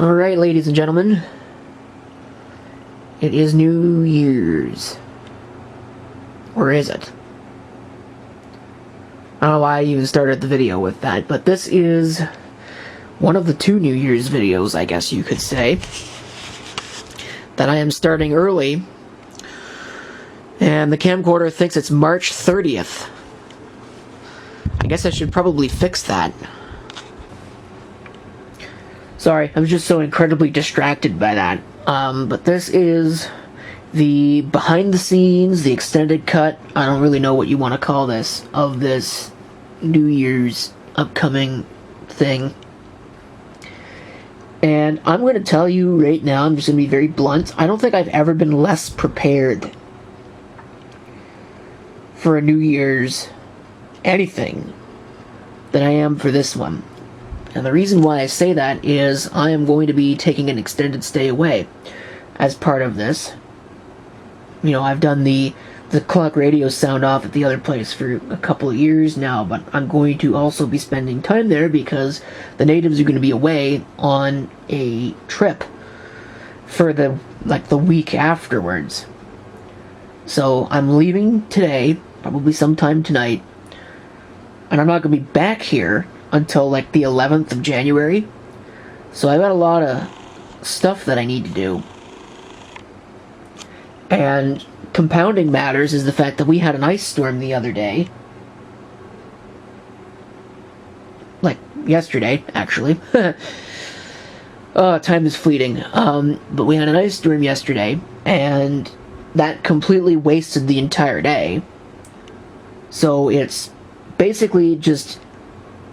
Alright, ladies and gentlemen. It is New Year's. Or is it? I don't know why I even started the video with that, but this is one of the two New Year's videos, I guess you could say, that I am starting early, and the camcorder thinks it's March 30th. I guess I should probably fix that. Sorry, I was just so incredibly distracted by that. But this is the behind the scenes, the extended cut, I don't really know what you want to call this, of this New Year's upcoming thing. And I'm going to tell you right now, I'm just going to be very blunt, I don't think I've ever been less prepared for a New Year's anything than I am for this one. And the reason why I say that is I am going to be taking an extended stay away as part of this. You know, I've done the clock radio sound off at the other place for a couple of years now, but I'm going to also be spending time there because the natives are going to be away on a trip for the week afterwards. So I'm leaving today, probably sometime tonight, and I'm not going to be back here until like the 11th of January. So I've got a lot of stuff that I need to do. And compounding matters is the fact that we had an ice storm the other day. Like yesterday, actually. Oh, time is fleeting. But we had an ice storm yesterday, and that completely wasted the entire day. So it's basically just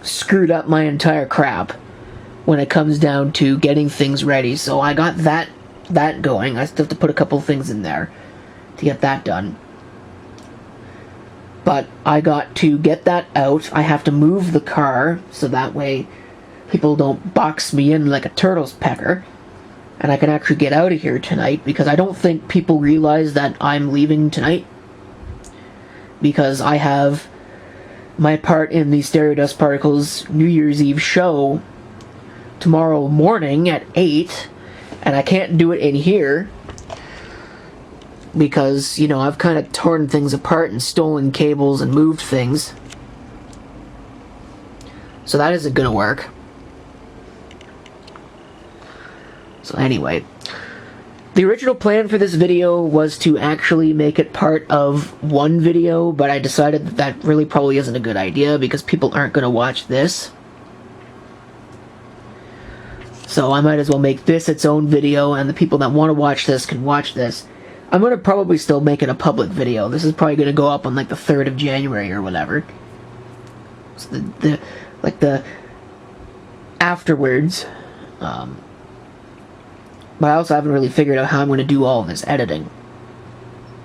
screwed up my entire crap when it comes down to getting things ready. So I got that going. I still have to put a couple things in there to get that done. But I got to get that out. I have to move the car so that way people don't box me in like a turtle's pecker. And I can actually get out of here tonight, because I don't think people realize that I'm leaving tonight. Because I have my part in the Stereo Dust Particles New Year's Eve show tomorrow morning at 8, and I can't do it in here because, you know, I've kind of torn things apart and stolen cables and moved things. So that isn't going to work. So anyway, the original plan for this video was to actually make it part of one video, but I decided that really probably isn't a good idea because people aren't going to watch this. So I might as well make this its own video, and the people that want to watch this can watch this. I'm going to probably still make it a public video. This is probably going to go up on like the 3rd of January or whatever. So the afterwards. But I also haven't really figured out how I'm going to do all of this editing.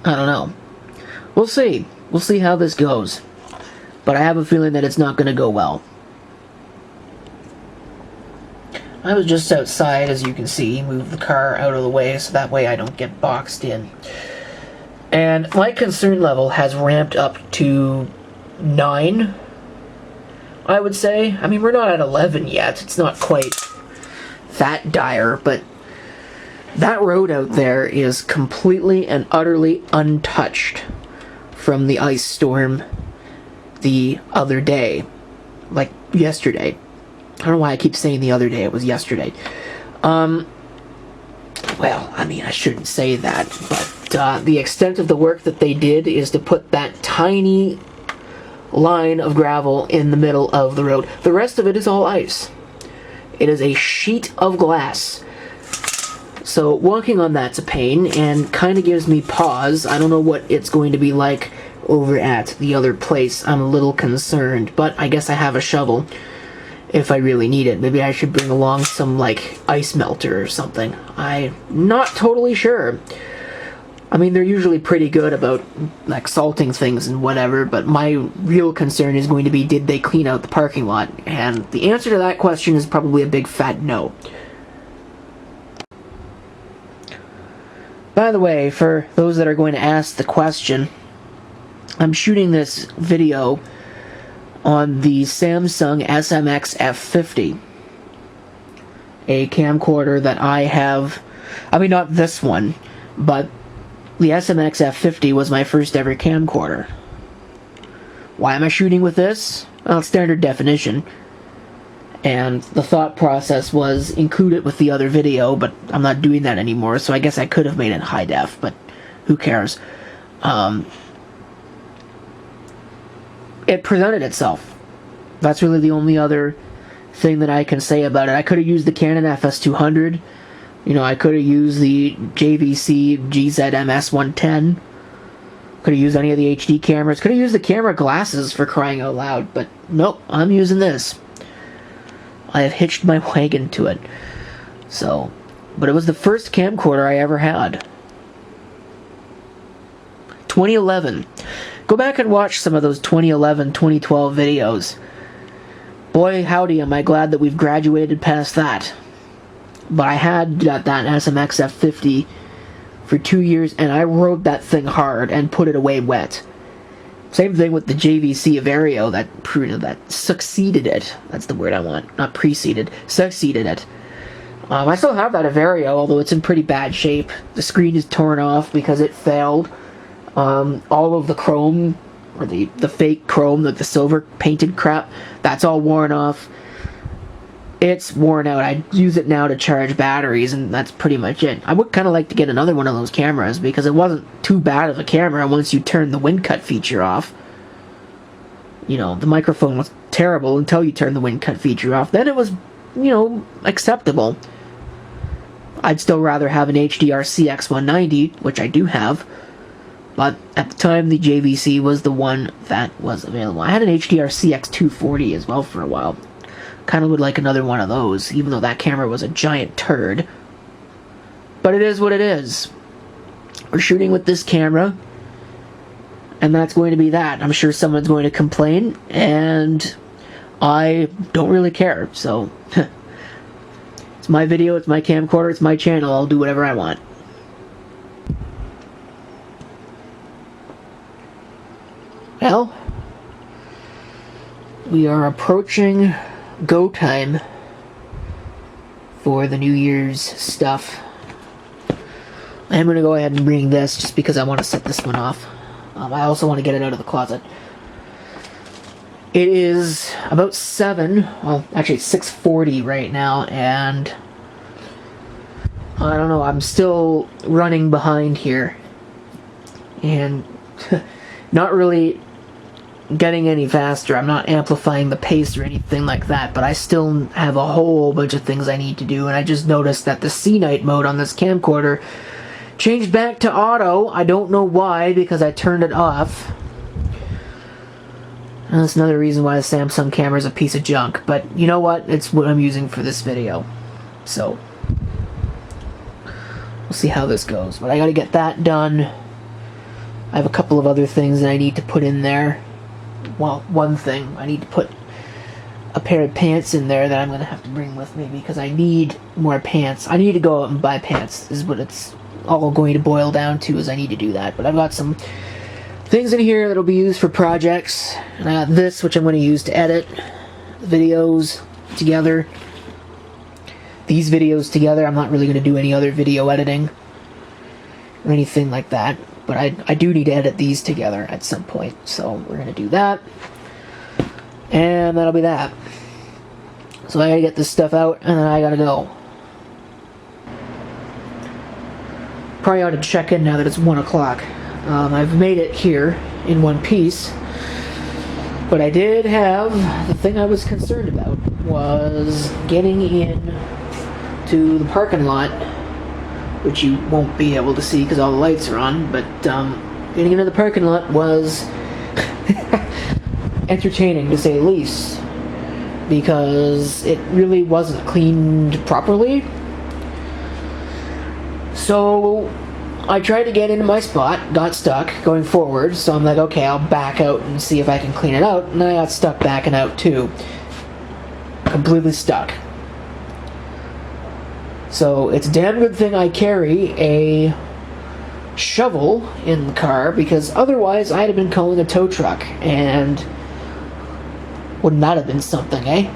I don't know. We'll see. We'll see how this goes. But I have a feeling that it's not going to go well. I was just outside, as you can see, move the car out of the way so that way I don't get boxed in. And my concern level has ramped up to 9, I would say. I mean, we're not at 11 yet. It's not quite that dire, but that road out there is completely and utterly untouched from the ice storm the other day. Like yesterday. I don't know why I keep saying the other day. It was yesterday. Well, I mean, I shouldn't say that, but the extent of the work that they did is to put that tiny line of gravel in the middle of the road. The rest of it is all ice. It is a sheet of glass. So walking on that's a pain, and kind of gives me pause. I don't know what it's going to be like over at the other place. I'm a little concerned, but I guess I have a shovel if I really need it. Maybe I should bring along some, like, ice melter or something. I'm not totally sure. I mean, they're usually pretty good about, like, salting things and whatever, but my real concern is going to be, did they clean out the parking lot? And the answer to that question is probably a big fat no. By the way, for those that are going to ask the question, I'm shooting this video on the Samsung SMX F50. a camcorder that I have. I mean, not this one, but the SMX F50 was my first ever camcorder. Why am I shooting with this? Well, standard definition. And the thought process was include it with the other video, but I'm not doing that anymore, so I guess I could have made it high def, but who cares? It presented itself. That's really the only other thing that I can say about it. I could have used the Canon FS200. You know, I could have used the JVC GZ-MS110. Could have used any of the HD cameras. Could have used the camera glasses, for crying out loud. But nope, I'm using this. I have hitched my wagon to it. So, but it was the first camcorder I ever had. 2011. Go back and watch some of those 2011, 2012 videos. Boy, howdy, am I glad that we've graduated past that. But I had that SMX F50 for 2 years, and I rode that thing hard and put it away wet. Same thing with the JVC Averio that succeeded it. That's the word I want. Not preceded. Succeeded it. I still have that Averio, although it's in pretty bad shape. The screen is torn off because it failed. All of the chrome, or the fake chrome, the silver painted crap, that's all worn off. It's worn out. I use it now to charge batteries, and that's pretty much it. I would kind of like to get another one of those cameras, because it wasn't too bad of a camera once you turned the wind cut feature off. You know, the microphone was terrible until you turned the wind cut feature off. Then it was, you know, acceptable. I'd still rather have an HDR CX190, which I do have, but at the time the JVC was the one that was available. I had an HDR CX240 as well for a while. Kind of would like another one of those, even though that camera was a giant turd. But it is what it is. We're shooting with this camera, and that's going to be that. I'm sure someone's going to complain, and I don't really care. So, it's my video, it's my camcorder, it's my channel. I'll do whatever I want. Well, we are approaching go time for the New Year's stuff. I'm going to go ahead and bring this just because I want to set this one off. I also want to get it out of the closet. It is about 7, well actually 6:40 right now, and I don't know, I'm still running behind here and not really getting any faster. I'm not amplifying the pace or anything like that, but I still have a whole bunch of things I need to do, and I just noticed that the C-Night mode on this camcorder changed back to auto. I don't know why, because I turned it off. And that's another reason why the Samsung camera is a piece of junk, but you know what? It's what I'm using for this video. So, we'll see how this goes. But I gotta get that done. I have a couple of other things that I need to put in there. Well, one thing, I need to put a pair of pants in there that I'm going to have to bring with me, because I need more pants. I need to go out and buy pants. This is what it's all going to boil down to, is I need to do that. But I've got some things in here that'll be used for projects. And I got this, which I'm going to use to edit the videos together. These videos together. I'm not really going to do any other video editing or anything like that. But I do need to edit these together at some point, so we're going to do that. And that'll be that. So I gotta get this stuff out, and then I gotta go. Probably ought to check in now that it's 1 o'clock. I've made it here in one piece. But I did have, the thing I was concerned about was getting in to the parking lot, which you won't be able to see because all the lights are on, but getting into the parking lot was entertaining, to say the least, because it really wasn't cleaned properly. So I tried to get into my spot, got stuck going forward, so I'm like, okay, I'll back out and see if I can clean it out, and I got stuck backing out too. Completely stuck. So it's a damn good thing I carry a shovel in the car, because otherwise I'd have been calling a tow truck, and wouldn't that have been something, eh?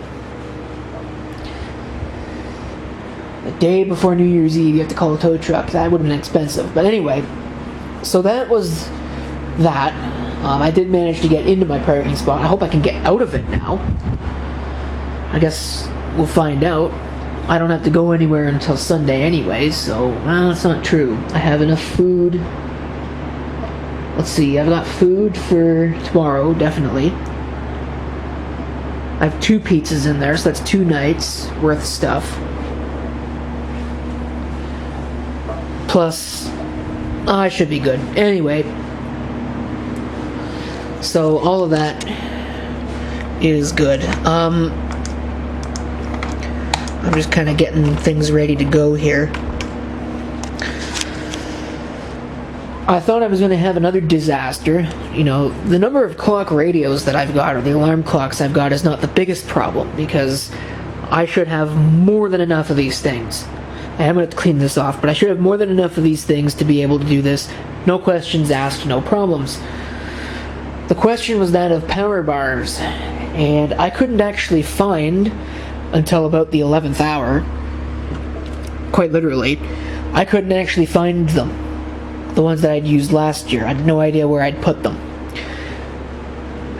The day before New Year's Eve, you have to call a tow truck. That would have been expensive. But anyway, so that was that. I did manage to get into my parking spot. I hope I can get out of it now. I guess we'll find out. I don't have to go anywhere until Sunday anyways, so, well, that's not true. I have enough food. Let's see, I've got food for tomorrow, definitely. I have 2 pizzas in there, so that's 2 nights worth of stuff. Plus, I should be good. Anyway, so all of that is good. I'm just kind of getting things ready to go here. I thought I was going to have another disaster. You know, the number of clock radios that I've got, or the alarm clocks I've got, is not the biggest problem, because I should have more than enough of these things. I am going to clean this off, but I should have more than enough of these things to be able to do this. No questions asked, no problems. The question was that of power bars, and I couldn't actually find, until about the 11th hour, quite literally, I couldn't actually find them. The ones that I'd used last year. I had no idea where I'd put them.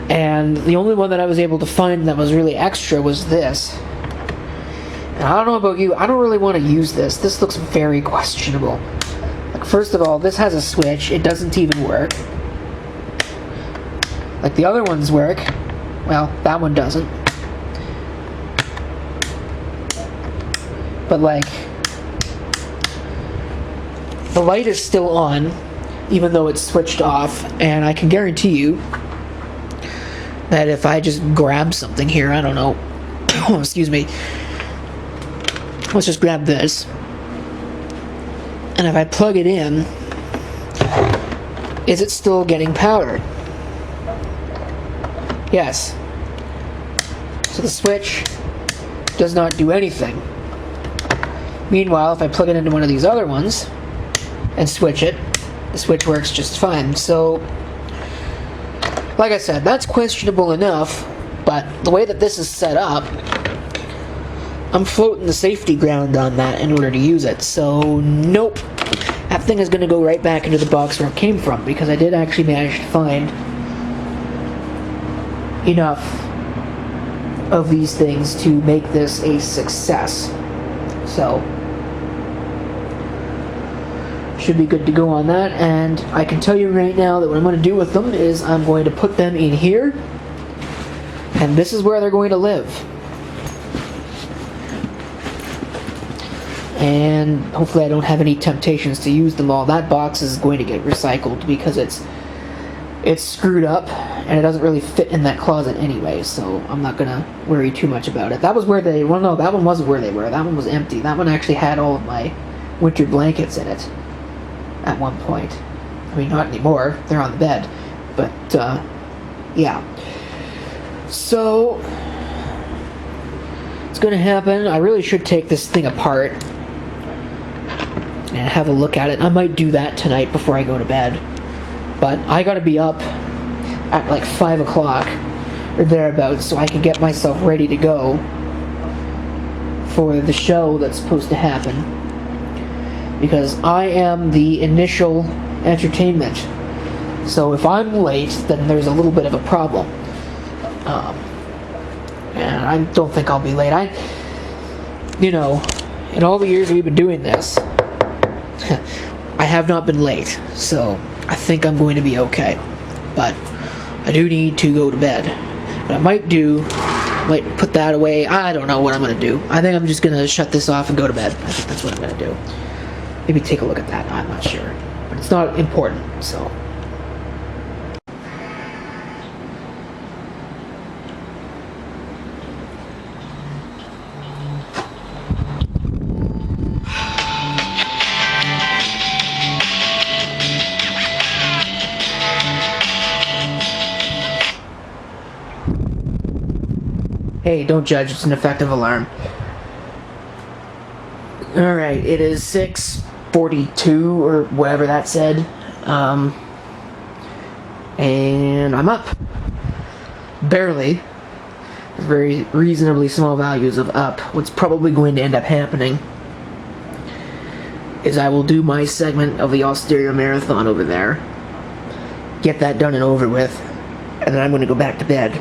And the only one that I was able to find that was really extra was this. And I don't know about you, I don't really want to use this. This looks very questionable. Like, first of all, this has a switch. It doesn't even work. Like, the other ones work. Well, that one doesn't. But, like, the light is still on, even though it's switched off, and I can guarantee you that if I just grab something here, I don't know, excuse me, let's just grab this, and if I plug it in, is it still getting power? Yes. So the switch does not do anything. Meanwhile, if I plug it into one of these other ones and switch it, the switch works just fine. So, like I said, that's questionable enough, but the way that this is set up, I'm floating the safety ground on that in order to use it. So, nope. That thing is going to go right back into the box where it came from, because I did actually manage to find enough of these things to make this a success. So, should be good to go on that, and I can tell you right now that what I'm going to do with them is I'm going to put them in here, and this is where they're going to live. And hopefully I don't have any temptations to use them all. That box is going to get recycled because it's screwed up and it doesn't really fit in that closet anyway, so I'm not gonna worry too much about it. That was where they, well, no, that one wasn't where they were. That one was empty. That one actually had all of my winter blankets in it at one point. I mean, not anymore. They're on the bed. But, yeah. So, it's gonna happen. I really should take this thing apart and have a look at it. I might do that tonight before I go to bed. But I gotta be up at like 5 o'clock or thereabouts so I can get myself ready to go for the show that's supposed to happen. Because I am the initial entertainment. So if I'm late, then there's a little bit of a problem. And I don't think I'll be late. You know, in all the years we've been doing this, I have not been late. So I think I'm going to be okay. But I do need to go to bed. What I might put that away. I don't know what I'm going to do. I think I'm just going to shut this off and go to bed. I think that's what I'm going to do. Maybe take a look at that. I'm not sure. But it's not important, so. Hey, don't judge. It's an effective alarm. Alright, it is 6:42 or whatever that said. And I'm up. Barely. Very reasonably small values of up. What's probably going to end up happening is I will do my segment of the Austeria Marathon over there, get that done and over with, and then I'm going to go back to bed.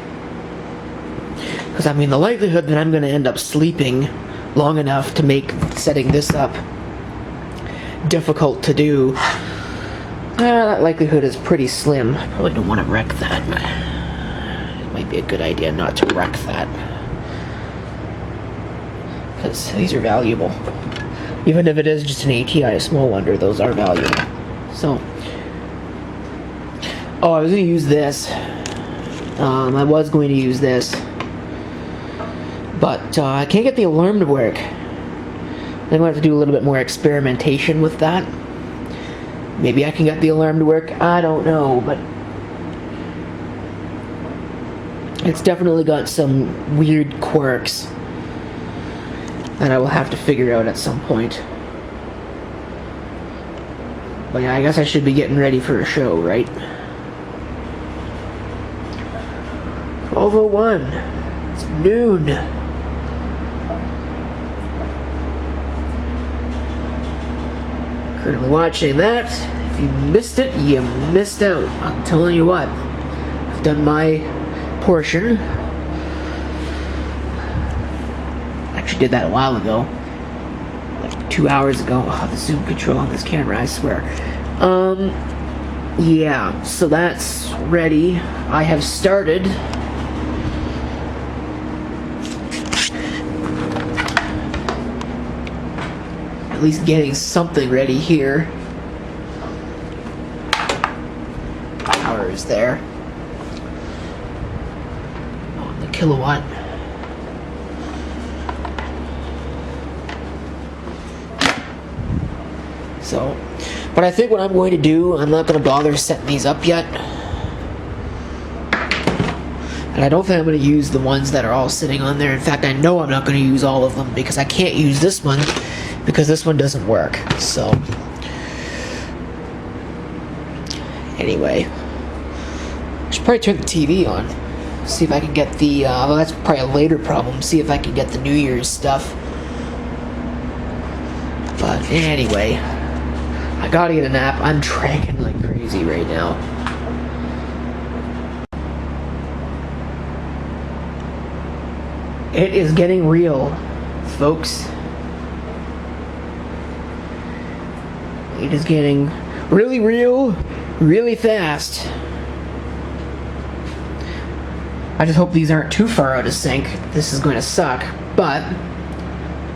Because, I mean, the likelihood that I'm going to end up sleeping long enough to make setting this up difficult to do, that likelihood is pretty slim. I probably don't want to wreck that. It might be a good idea not to wreck that. Because these are valuable. Even if it is just an ATI Small Wonder, those are valuable. So, oh, I was going to use this. I was going to use this. But I can't get the alarm to work. I'm going to have to do a little bit more experimentation with that. Maybe I can get the alarm to work. I don't know, but it's definitely got some weird quirks that I will have to figure out at some point. But yeah, I guess I should be getting ready for a show, right? 12:01. It's noon. Currently watching that. If you missed it, you missed out. I'm telling you what. I've done my portion. Actually did that a while ago. Like 2 hours ago. Oh, the zoom control on this camera, I swear. Yeah, so that's ready. I have started. At least getting something ready here. Power is there. Oh, the kilowatt. So, but I think what I'm going to do, I'm not going to bother setting these up yet. And I don't think I'm going to use the ones that are all sitting on there. In fact, I know I'm not going to use all of them because I can't use this one because this one doesn't work. So, anyway, I should probably turn the TV on. See if I can get the, well, that's probably a later problem. See if I can get the New Year's stuff. But anyway, I gotta get a nap. I'm dragging like crazy right now. It is getting real, folks. It is getting really real, really fast. I just hope these aren't too far out of sync. This is going to suck, but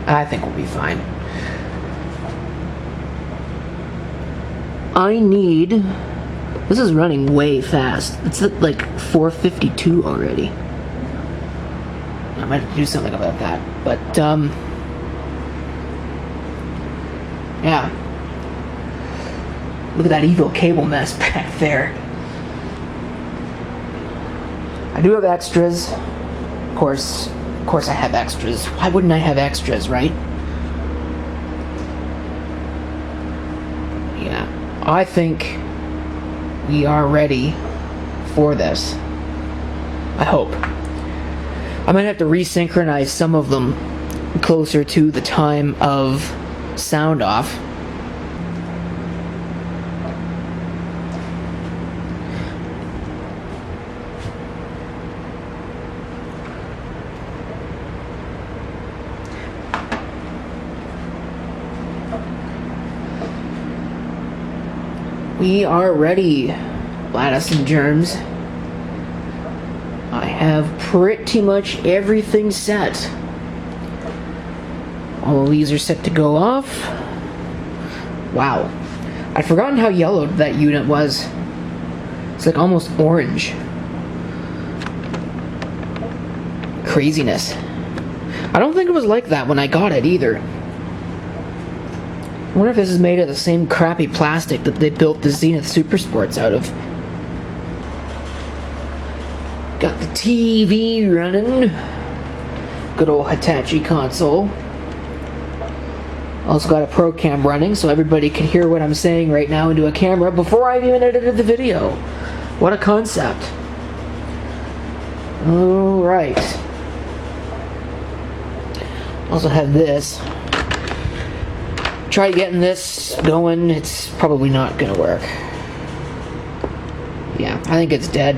I think we'll be fine. I need... This is running way fast. It's at like 4:52 already. I might have to do something about that. But, yeah. Look at that evil cable mess back there. I do have extras. Of course I have extras. Why wouldn't I have extras, right? Yeah. I think we are ready for this. I hope. I might have to resynchronize some of them closer to the time of sound off. We are ready, Lattice and Germs. I have pretty much everything set. All of these are set to go off. Wow. I'd forgotten how yellowed that unit was. It's like almost orange. Craziness. I don't think it was like that when I got it either. I wonder if this is made of the same crappy plastic that they built the Zenith Super Sports out of. Got the TV running. Good old Hitachi console. Also got a ProCam running so everybody can hear what I'm saying right now into a camera before I've even edited the video. What a concept. Alright. Also have this. try getting this going, it's probably not gonna work. Yeah, I think it's dead.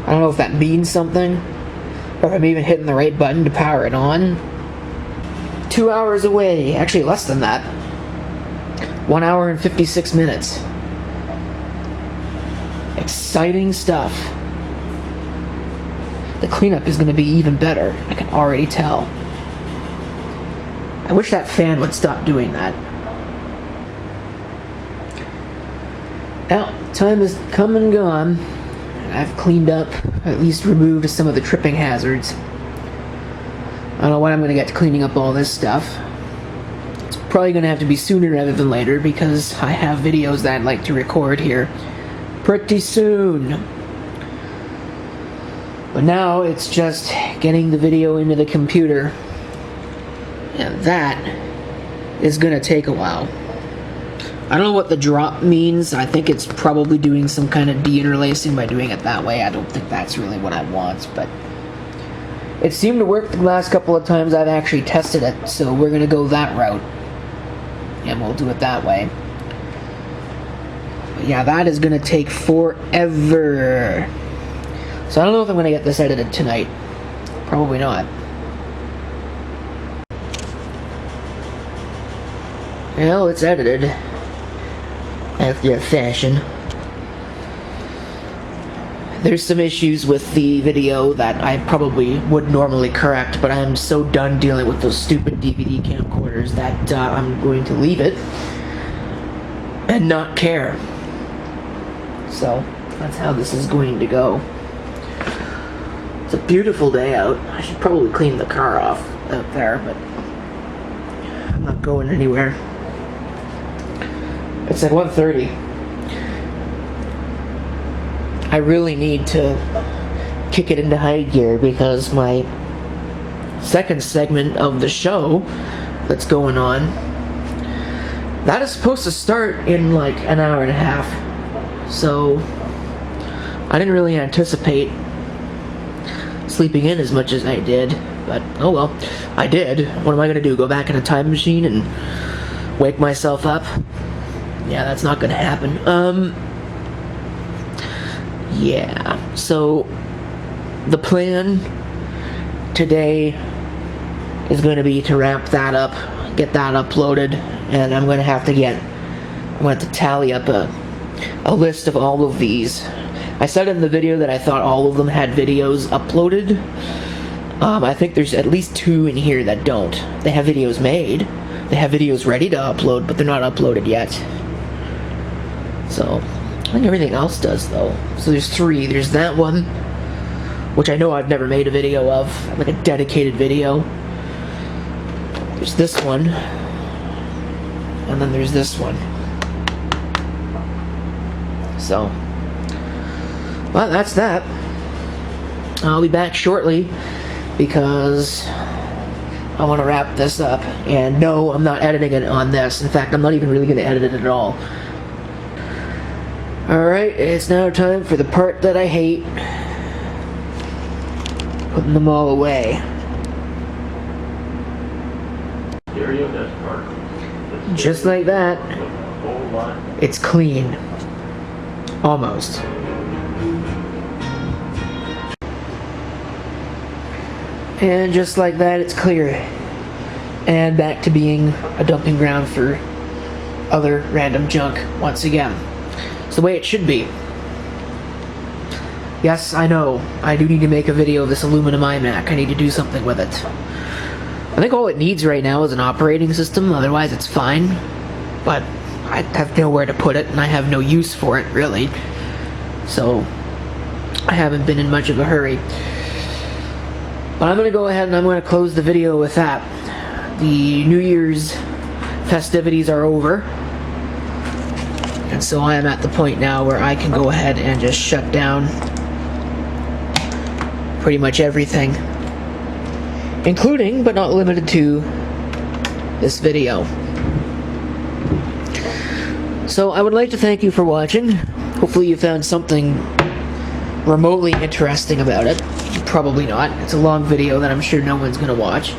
I don't know if that means something, or if I'm even hitting the right button to power it on. 2 hours away, actually less than that. 1 hour and 56 minutes. Exciting stuff. The cleanup is going to be even better, I can already tell. I wish that fan would stop doing that. Well, time has come and gone. I've cleaned up, at least removed some of the tripping hazards. I don't know when I'm going to get to cleaning up all this stuff. It's probably going to have to be sooner rather than later because I have videos that I'd like to record here pretty soon. But now it's just getting the video into the computer. And that is going to take a while. I don't know what the drop means. I think it's probably doing some kind of deinterlacing by doing it that way. I don't think that's really what I want, but it seemed to work the last couple of times I've actually tested it, so we're going to go that route. And we'll do it that way. But yeah, that is going to take forever. So I don't know if I'm going to get this edited tonight. Probably not. Well, it's edited. After a fashion. There's some issues with the video that I probably would normally correct, but I'm so done dealing with those stupid DVD camcorders that I'm going to leave it and not care. So that's how this is going to go. It's a beautiful day out. I should probably clean the car off out there, but I'm not going anywhere. It's at 1:30. I really need to kick it into high gear because my second segment of the show that's going on, that is supposed to start in like an hour and a half. So I didn't really anticipate sleeping in as much as I did, but oh well, I did. What am I gonna do? Go back in a time machine and wake myself up? Yeah, that's not gonna happen. Yeah, so the plan today is going to be to wrap that up, get that uploaded, and I'm going to have to tally up a list of all of these. I said in the video that I thought all of them had videos uploaded. I think there's at least 2 in here that don't. They have videos made, they have videos ready to upload, but they're not uploaded yet. So I think everything else does, though. So there's 3. There's that one, which I know I've never made a video of, like a dedicated video. There's this one. And then there's this one. So, well, that's that. I'll be back shortly because I want to wrap this up. And no, I'm not editing it on this. In fact, I'm not even really going to edit it at all. Alright, it's now time for the part that I hate. Putting them all away. Just like that. It's clean. Almost. And just like that, it's clear. And back to being a dumping ground for other random junk once again. It's the way it should be. Yes, I know. I do need to make a video of this aluminum iMac. I need to do something with it. I think all it needs right now is an operating system, otherwise it's fine. But I have nowhere to put it, and I have no use for it, really. So, I haven't been in much of a hurry. But I'm going to go ahead and I'm going to close the video with that. The New Year's festivities are over. And so I am at the point now where I can go ahead and just shut down pretty much everything, including, but not limited to, this video. So I would like to thank you for watching. Hopefully you found something remotely interesting about it. Probably not. It's a long video that I'm sure no one's going to watch.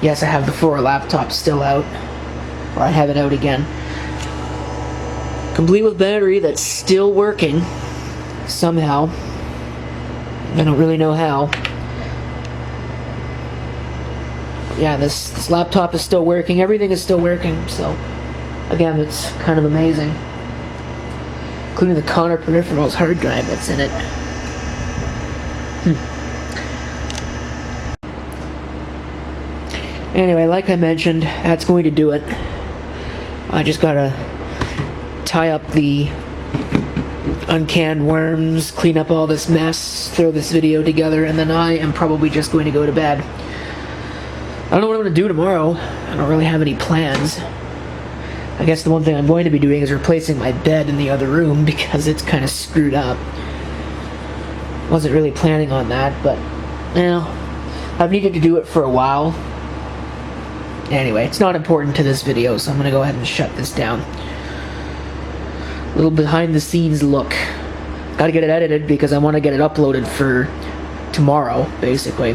Yes, I have the 4 laptop still out. Or I have it out again. Complete with battery that's still working. Somehow. I don't really know how. Yeah, this laptop is still working. Everything is still working, so again, it's kind of amazing. Including the Connor Peripherals hard drive that's in it. Anyway, like I mentioned, that's going to do it. I just gotta tie up the uncanned worms, clean up all this mess, throw this video together, and then I am probably just going to go to bed. I don't know what I'm going to do tomorrow. I don't really have any plans. I guess the one thing I'm going to be doing is replacing my bed in the other room because it's kind of screwed up. Wasn't really planning on that, but, you know, I've needed to do it for a while. Anyway, it's not important to this video, so I'm going to go ahead and shut this down. A little behind the scenes look. Gotta get it edited because I want to get it uploaded for tomorrow, basically.